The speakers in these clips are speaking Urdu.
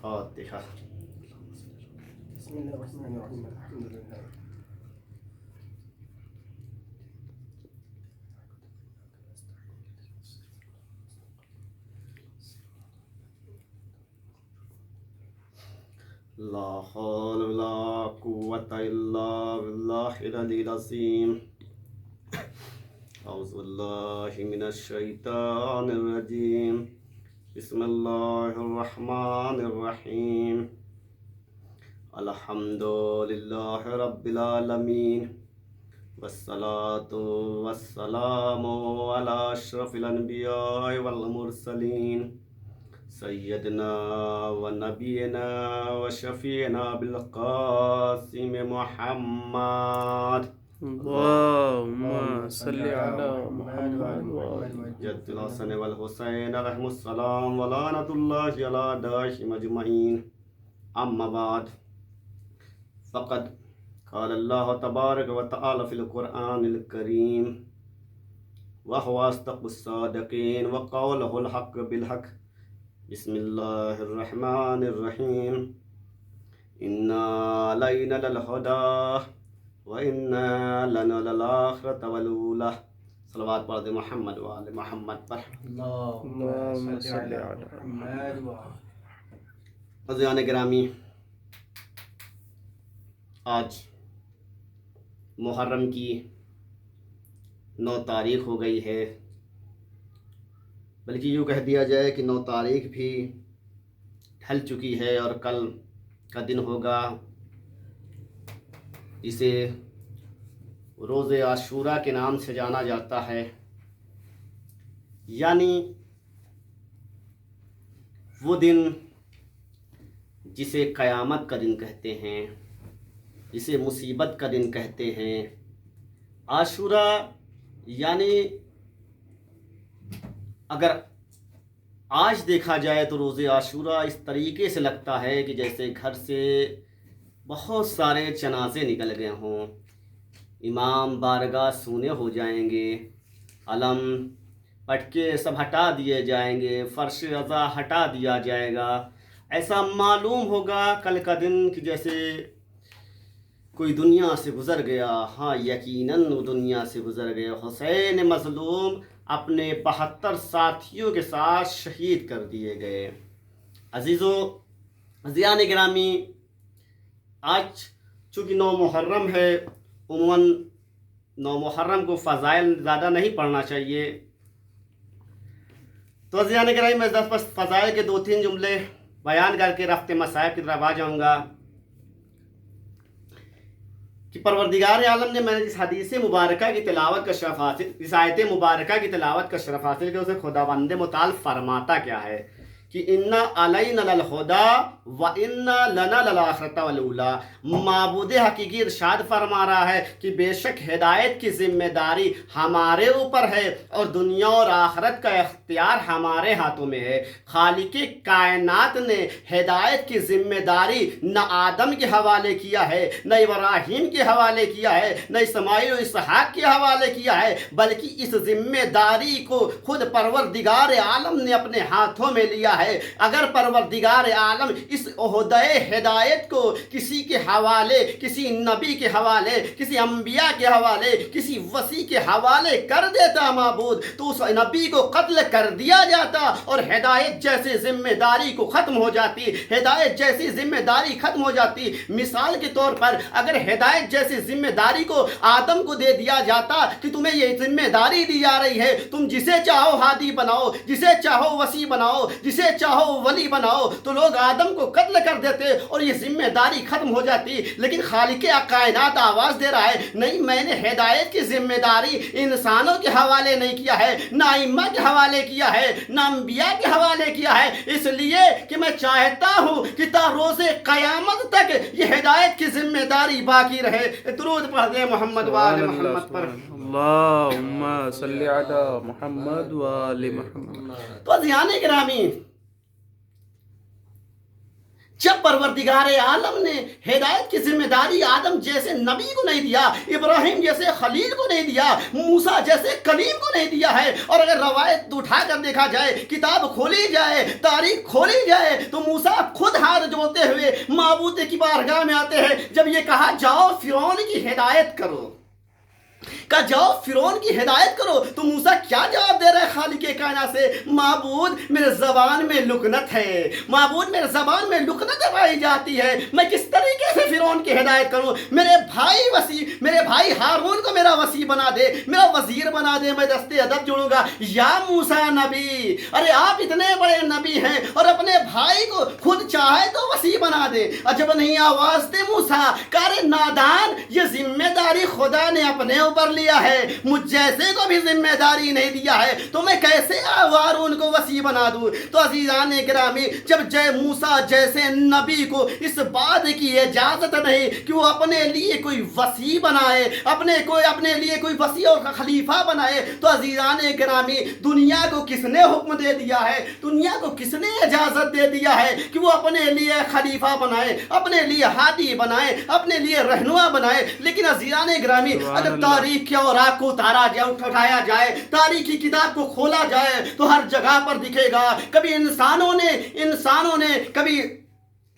فاتحہ۔ بسم الله الرحمن الرحيم الحمد لله لا حول ولا قوة إلا بالله العلي العظيم۔ أعوذ بالله من الشيطان الرجيم، بسم الله الرحمن الرحيم، الحمد لله رب العالمين، والصلاة والسلام على أشرف الأنبياء والمرسلين، سيدنا ونبينا وشفينا بالقاسم محمد، اللهم صل على محمد جد الحسن والحسين عليهم السلام، ولعنة الله على أعدائهم أجمعين، أما بعد، فقد قال الله تبارك وتعالى في القرآن الكريم، وهو أصدق الصادقين، وقوله الحق بالحق، بسم الله الرحمن الرحيم، إنا علينا للهدى وإنا لنا للآخرة والأولى۔ صلوات پڑھ دے محمد وآل محمد پر۔ اللهم صل على محمد وعلى عزیزان گرامی، آج محرم کی 9 تاریخ ہو گئی ہے، بلکہ یوں کہہ دیا جائے کہ 9 تاریخ بھی ڈھل چکی ہے اور کل کا دن ہوگا جسے روز عاشورہ کے نام سے جانا جاتا ہے، یعنی وہ دن جسے قیامت کا دن کہتے ہیں، جسے مصیبت کا دن کہتے ہیں۔ عاشورہ یعنی اگر آج دیکھا جائے تو روز عاشورہ اس طریقے سے لگتا ہے کہ جیسے گھر سے بہت سارے جنازے نکل گئے ہوں، امام بارگاہ سونے ہو جائیں گے، علم پٹکے سب ہٹا دیے جائیں گے، فرش رضا ہٹا دیا جائے گا۔ ایسا معلوم ہوگا کل کا دن کہ جیسے کوئی دنیا سے گزر گیا۔ ہاں یقیناً وہ دنیا سے گزر گیا۔ حسین مظلوم اپنے 72 ساتھیوں کے ساتھ شہید کر دیے گئے۔ عزیزان گرامی، آج چونکہ 9 محرم ہے، عموماً 9 محرم کو فضائل زیادہ نہیں پڑھنا چاہیے، تو عزیزان گرامی میں بس فضائل کے 2-3 جملے بیان کر کے رفع مصائب کی طرف آ جاؤں گا کہ پروردگار عالم نے میں نے جس حدیث مبارکہ کی تلاوت کا شرف حاصل، اس آیت مبارکہ کی تلاوت کا شرف حاصل کیا، اسے خداوند متعال فرماتا کیا ہے کہ انا علینا للہدی و انا لنا للآخرۃ والاولی۔ معبود حقیقی ارشاد فرما رہا ہے کہ بے شک ہدایت کی ذمہ داری ہمارے اوپر ہے اور دنیا اور آخرت کا اختیار ہمارے ہاتھوں میں ہے۔ خالق کائنات نے ہدایت کی ذمہ داری نہ آدم کے حوالے کیا ہے، نہ ابراہیم کے حوالے کیا ہے، نہ اسماعیل و اسحاق کے حوالے کیا ہے، بلکہ اس ذمہ داری کو خود پروردگار عالم نے اپنے ہاتھوں میں لیا ہے۔ اگر پروردگار عالم اس عہدۂ ہدایت کو کسی کے حوالے، کسی نبی کے حوالے، کسی انبیاء کے حوالے، کسی وصی کے حوالے کر دیتا معبود، تو اس نبی کو قتل کر دیا جاتا اور ہدایت جیسے ذمہ داری کو ختم ہو جاتی، ہدایت جیسی ذمہ داری ختم ہو جاتی۔ مثال کے طور پر اگر ہدایت جیسی ذمہ داری کو آدم کو دے دیا جاتا کہ تمہیں یہ ذمہ داری دی جا رہی ہے، تم جسے چاہو ہادی بناؤ، جسے چاہو وصی بناؤ، جسے چاہو ولی بناؤ، تو لوگ آدم کو قتل کر دیتے اور یہ ذمہ داری ختم ہو جاتی۔ لیکن خالق کائنات آواز دے رہا ہے، نہیں، میں نے ہدایت کی ذمہ داری انسانوں کے حوالے نہیں کیا ہے، نہ ائمہ کے حوالے کیا ہے، نہ انبیاء کے حوالے کیا ہے، اس لیے کہ میں چاہتا ہوں کہ تا روز قیامت تک یہ ہدایت کی ذمہ داری باقی رہے۔ درود پڑھ دیں محمد وآل محمد پر۔ اللهم صل على محمد وآل محمد۔ تو عزیزان گرامی، جب پروردگار عالم نے ہدایت کی ذمہ داری آدم جیسے نبی کو نہیں دیا، ابراہیم جیسے خلیل کو نہیں دیا، موسیٰ جیسے کلیم کو نہیں دیا ہے، اور اگر روایت اٹھا کر دیکھا جائے، کتاب کھولی جائے، تاریخ کھولی جائے، تو موسیٰ خود ہاتھ جوڑتے ہوئے معبود کی بارگاہ میں آتے ہیں جب یہ کہا جاؤ فرعون کی ہدایت کرو، کہا جاؤ فرعون کی ہدایت کرو، تو موسیٰ کیا جواب دے رہے ہیں خالق کائنات سے؟ معبود میرے زبان میں لکنت ہے، معبود میرے زبان میں لکنت پائی جاتی ہے، میں کس طریقے سے فرعون کی ہدایت کروں؟ میرے بھائی ہارون کو میرا وسیع بنا دے، میرا وزیر بنا دے، میں دستے ادب جوڑوں گا۔ یا موسیٰ نبی، ارے آپ اتنے بڑے نبی ہیں اور اپنے بھائی کو خود چاہے تو وسیع بنا دے، عجب نہیں آواز دے موسیٰ، کارے نادان، یہ ذمہ داری خدا نے اپنے اوپر لیا ہے، مجھ جیسے کو بھی ذمہ داری نہیں دیا ہے، تو میں کیسے ہارون کو وسیع بنا دوں؟ تو عزیزان گرامی، جب موسیٰ جیسے نبی کو اس بات کی اجازت نہیں کہ وہ اپنے لیے کوئی وسیع بنائے، اپنے لیے کوئی وسیع اور خلیفہ بنائے، تو عزیزان گرامی، دنیا کو کس نے حکم دے دیا ہے، دنیا کو کس نے اجازت دے دیا ہے کہ وہ اپنے لیے خلیفہ بنائے، اپنے لیے ہادی بنائے، اپنے لیے رہنما بنائے؟ لیکن عزیزان گرامی، اگر تاریخ کے اوراق کو اٹھایا جائے، تاریخی کتاب کو کھولا جائے، تو ہر جگہ پر دکھے گا کبھی انسانوں نے کبھی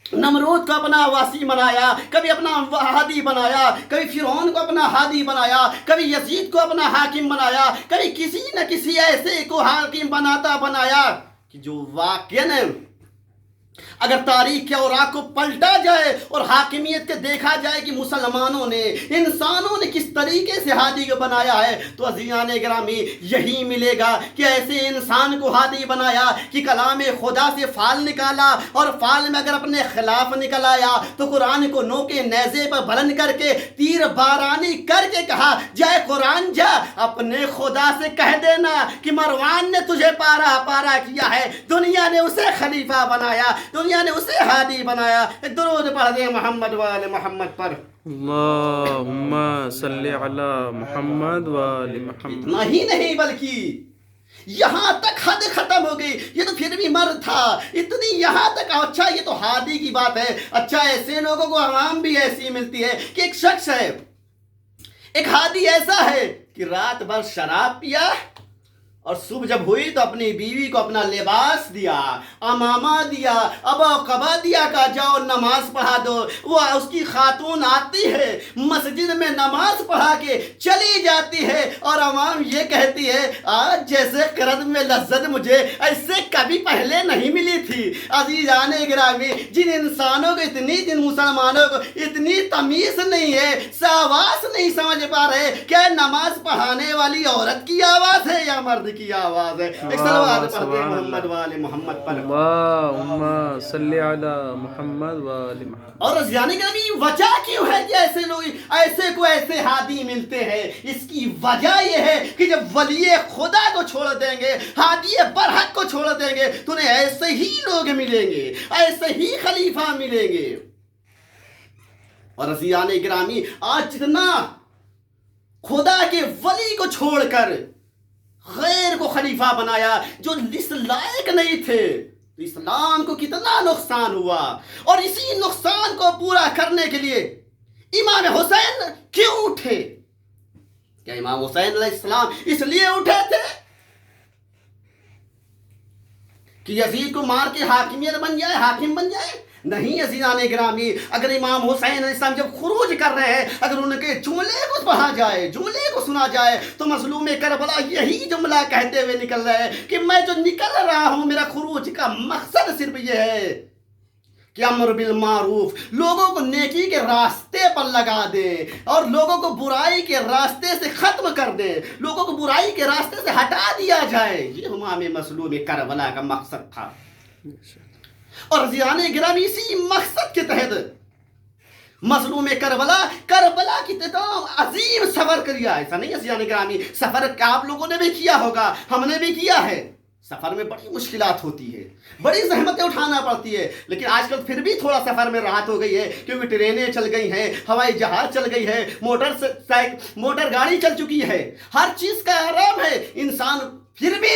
نمرود کو اپنا واسطی بنایا، کبھی اپنا ہادی بنایا، کبھی فرعون کو اپنا ہادی بنایا، کبھی یزید کو اپنا حاکم بنایا، کبھی کسی نہ کسی ایسے کو حاکم بنایا کہ جو واقعاً اگر تاریخ کے اوراق کو پلٹا جائے اور حاکمیت کے دیکھا جائے کہ مسلمانوں نے، انسانوں نے کس طریقے سے ہادی کو بنایا ہے، تو عزیزان گرامی یہی ملے گا کہ ایسے انسان کو ہادی بنایا کہ کلام خدا سے فال نکالا، اور فال میں اگر اپنے خلاف نکل آیا تو قرآن کو نو کے نیزے پر بلند کر کے تیر بارانی کر کے کہا، جائے قرآن جا اپنے خدا سے کہہ دینا کہ مروان نے تجھے پارا کیا ہے، دنیا نے اسے خلیفہ بنایا، دنیا نے اسے ہادی بنایا۔ ایک درود پڑھ دیں محمد وآل محمد پر۔ اللہم صلی علی محمد وآل محمد۔ اتنا ہی نہیں بلکہ یہاں تک حد ختم ہو گئی، یہ تو پھر بھی مرد تھا، اتنی یہاں تک، اچھا یہ تو ہادی کی بات ہے، اچھا ایسے لوگوں کو عوام بھی ایسی ملتی ہے کہ ایک شخص ہے، ایک ہادی ایسا ہے کہ رات بھر شراب پیا اور صبح جب ہوئی تو اپنی بیوی کو اپنا لباس دیا، امامہ دیا، ابا قبا دیا، کہا جاؤ نماز پڑھا دو۔ وہ اس کی خاتون آتی ہے، مسجد میں نماز پڑھا کے چلی جاتی ہے، اور عوام یہ کہتی ہے آج جیسے قرد میں لذت مجھے ایسے کبھی پہلے نہیں ملی تھی۔ عزیزان گرامی، جن انسانوں کو جن مسلمانوں کو اتنی تمیز نہیں ہے، ساواس نہیں سمجھ پا رہے کہ نماز پڑھانے والی عورت کی آواز ہے یا مرد کی آواز ہے۔ ایک صلوات پڑھتے ہیں محمد وآل محمد پر۔ اللہم صلی علی محمد وآل محمد۔ اور عزیزان گرامی، وجہ کیوں ہے کہ ایسے لوگ ایسے ہادی ملتے ہیں؟ اس کی وجہ یہ ہے کہ جب ولی خدا کو چھوڑ دیں گے، ہادی برحق کو چھوڑ دیں گے، تو انہیں ایسے ہی لوگ ملیں گے، ایسے ہی خلیفہ ملیں گے۔ اور عزیزان گرامی، آج جتنا خدا کے ولی کو چھوڑ کر غیر کو خلیفہ بنایا جو اس لائق نہیں تھے، تو اسلام کو کتنا نقصان ہوا۔ اور اسی نقصان کو پورا کرنے کے لیے امام حسین کیوں اٹھے؟ کیا امام حسین علیہ السلام اس لیے اٹھے تھے کہ یزید کو مار کے حاکم بن جائے؟ نہیں عزیزان گرامی، اگر امام حسین علیہ السلام جب خروج کر رہے ہیں، اگر ان کے جملے کو پڑھا جائے، جملے کو سنا جائے، تو مظلوم کربلا یہی جملہ کہتے ہوئے نکل رہے ہیں کہ میں جو نکل رہا ہوں، میرا خروج کا مقصد صرف یہ ہے کہ امر بالمعروف، لوگوں کو نیکی کے راستے پر لگا دیں اور لوگوں کو برائی کے راستے سے ختم کر دیں، لوگوں کو برائی کے راستے سے ہٹا دیا جائے۔ یہ امام مظلوم کربلا کا مقصد تھا۔ اور عزیزان گرامی، اسی مقصد کے تحت مظلوم کربلا کی تمام عظیم سفر کیا۔ ایسا نہیں عزیزان گرامی، سفر آپ لوگوں نے بھی کیا ہوگا، ہم نے بھی کیا ہے۔ سفر میں بڑی مشکلات ہوتی ہے، بڑی زحمتیں اٹھانا پڑتی ہے، لیکن آج کل پھر بھی تھوڑا سفر میں راحت ہو گئی ہے، کیونکہ ٹرینیں چل گئی ہیں، ہوائی جہاز چل گئی ہے، موٹر گاڑی چل چکی ہے، ہر چیز کا آرام ہے۔ انسان پھر بھی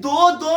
2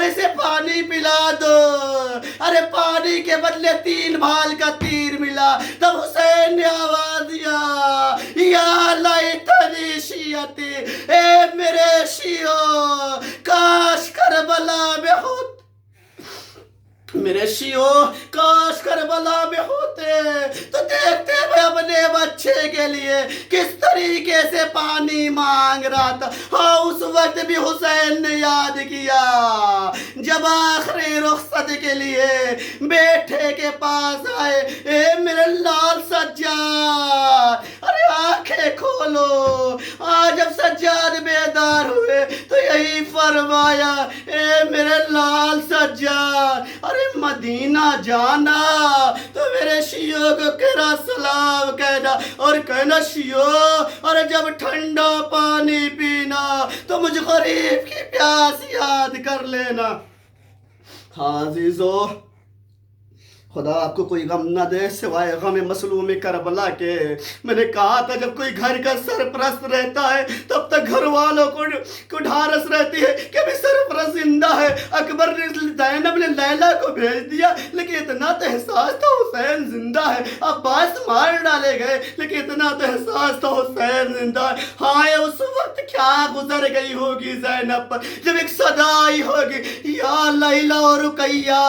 ارے اسے پانی پلا دو. ارے پانی کے بدلے 3 بھال کا تیر ملا. تب حسین نے آواز دیا یا لیتنی شیعتی، اے میرے شیعو کاش کربلا میں ہوتے، میرے شیعو کاش کربلا میں ہوتے تو دیکھتے میں اپنے بچے کے لیے کس طریقے سے پانی مانگ رہا تھا. ہاں اس وقت بھی حسین نے یاد کیا جب آخری رخصت کے لیے بیٹے کے پاس آئے. اے میرے لال سجاد، ارے آنکھیں کھولو. آج جب سجاد بیدار ہوئے تو یہی فرمایا اے میرے لال سجاد، ارے مدینہ جانا تو میرے شیعوں کو کہنا سلام کہنا اور کہنا شیعوں، اور جب ٹھنڈا پانی پینا تو مجھ غریب کی پیاس یاد کر لینا. ہاں عزیزو، خدا آپ کو کوئی غم نہ دے سوائے غم مظلوم کربلا کے. میں نے کہا تھا جب کوئی گھر کا سرپرست رہتا ہے تب تک گھر والوں کو ڈھارس رہتی ہے کہ بھی سرپرست زندہ ہے. اکبر نے زینب نے لیلا کو بھیج دیا لیکن اتنا تو احساس تھا حسین زندہ ہے. عباس مار ڈالے گئے لیکن اتنا تو احساس تھا حسین زندہ ہے. ہاں اس وقت کیا گزر گئی ہوگی زینب پر جب ایک صدا آئی ہوگی یا لیلا اور رقیہ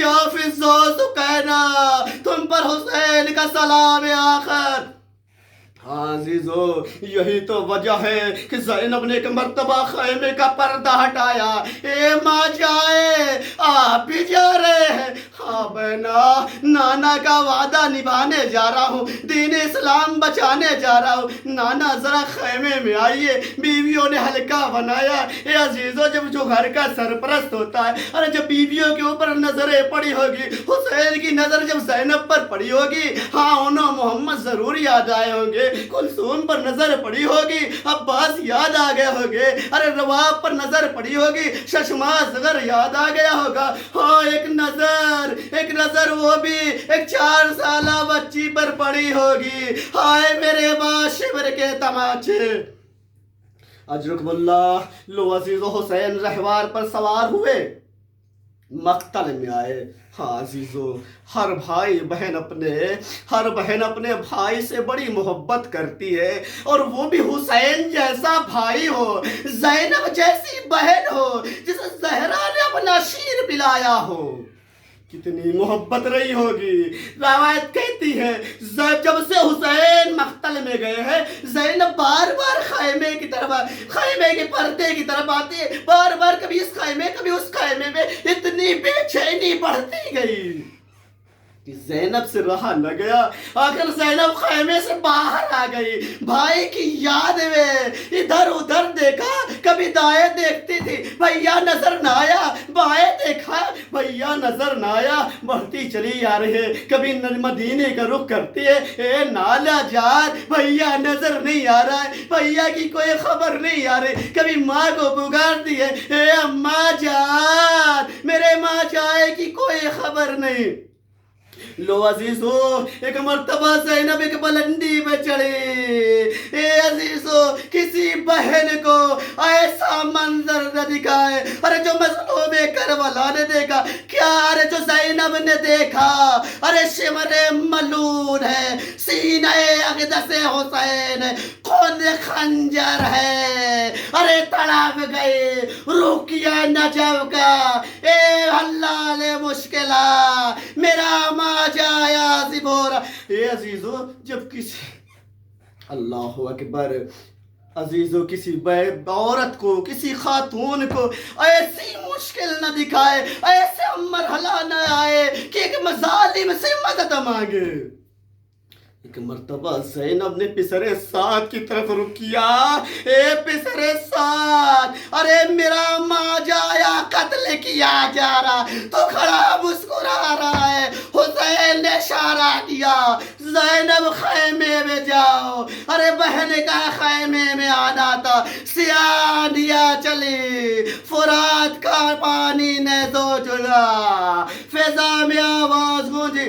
یا فضوس کہنا تم پر حسین کا سلام آخر. ہاں عزیزو، یہی تو وجہ ہے کہ زینب نے ایک مرتبہ خیمے کا پردہ ہٹایا. اے ماں جائے، آپ بھی جا رہے ہیں؟ ہاں بہنا، نانا کا وعدہ نبھانے جا رہا ہوں، دین اسلام بچانے جا رہا ہوں. نانا ذرا خیمے میں آئیے. بیویوں نے حلقہ بنایا. اے عزیزو، جب جو گھر کا سرپرست ہوتا ہے، ارے جب بیویوں کے اوپر نظریں پڑی ہوگی، حسین کی نظر جب زینب پر پڑی ہوگی، ہاں انہوں محمد ضرور یاد آئے ہوں گے. کلثوم پر نظر پڑی ہوگی، عباس یاد آ گئے ہوگے. ارے رواب پر نظر پڑی ہوگی، ششماس اگر یاد آ گیا ہوگا. ہاں ایک نظر وہ بھی ایک 4 سالہ بچی پر پڑی ہوگی. ہائے میرے ماں شبر کے تماچے. اجرکم اللہ. لو عزیز و حسین رہوار پر سوار ہوئے، مقتل میں آئے. ہاں عزیزو، ہر بہن اپنے بھائی سے بڑی محبت کرتی ہے، اور وہ بھی حسین جیسا بھائی ہو، زینب جیسی بہن ہو جسے زہرا نے اپنا شیر پلایا ہو. کتنی محبت رہی ہوگی. روایت کہتی ہے جب سے حسین مقتل میں گئے ہیں، زینب بار بار خیمے کے پردے کی طرف آتی ہے. بار بار کبھی اس خیمے کبھی اس خیمے میں. اتنی بے چینی بڑھتی گئی کہ زینب سے رہا نہ گیا. آخر زینب خیمے سے باہر آ گئی. بھائی کی یاد میں ادھر ادھر دیکھا، کبھی دائیں دیکھتی تھی، بھیا نظر نہ آیا. بائیں دیکھا، بھیا نظر نہ آیا. بڑھتی چلی آ رہی ہے. کبھی مدینے کا رخ کرتی ہے، اے نالا جان بھیا نظر نہیں آ رہا ہے، بھیا کی کوئی خبر نہیں آ رہی. کبھی ماں کو پکارتی ہے، اے اماں جان میرے ماں جائے کی کوئی خبر نہیں. لو عزیزو، ایک مرتبہ زینب ایک بلندی پہ چڑھی. اے عزیزو، کسی بہن کو ایسا منظر نہ دکھائے. ارے جو مظلوم کربلا نے دیکھا کیا، ارے جو زینب نے دیکھا، ارے شمر ملون ہے، سینہ اقدس حسین خون خنجر ہے. ارے تڑپ گئے رقیہ نجف کا. اے اللہ لے مشکلہ میرا ماں جایا زبورا. اے عزیزو، جب کسی اللہ اکبر عزیزو کسی عورت کو، کسی خاتون کو ایسی مشکل نہ دکھائے، ایسے مرحلہ نہ آئے کہ ایک ظالم سے مدد مانگے. ایک مرتبہ زینب نے پسر سعد کی طرف رخ کیا. اے پسر سعد، ارے میرا ماں جایا قتل کیا جا رہا، تو کھڑا مسکرا رہا ہے. حسین نے اشارہ کیا، زینب خیمے میں جاؤ. ارے بہن کا خیمے میں آنا تھا. سیاہیاں چلی، فرات کا پانی نے دو چلا، فضا میں آواز گونجی،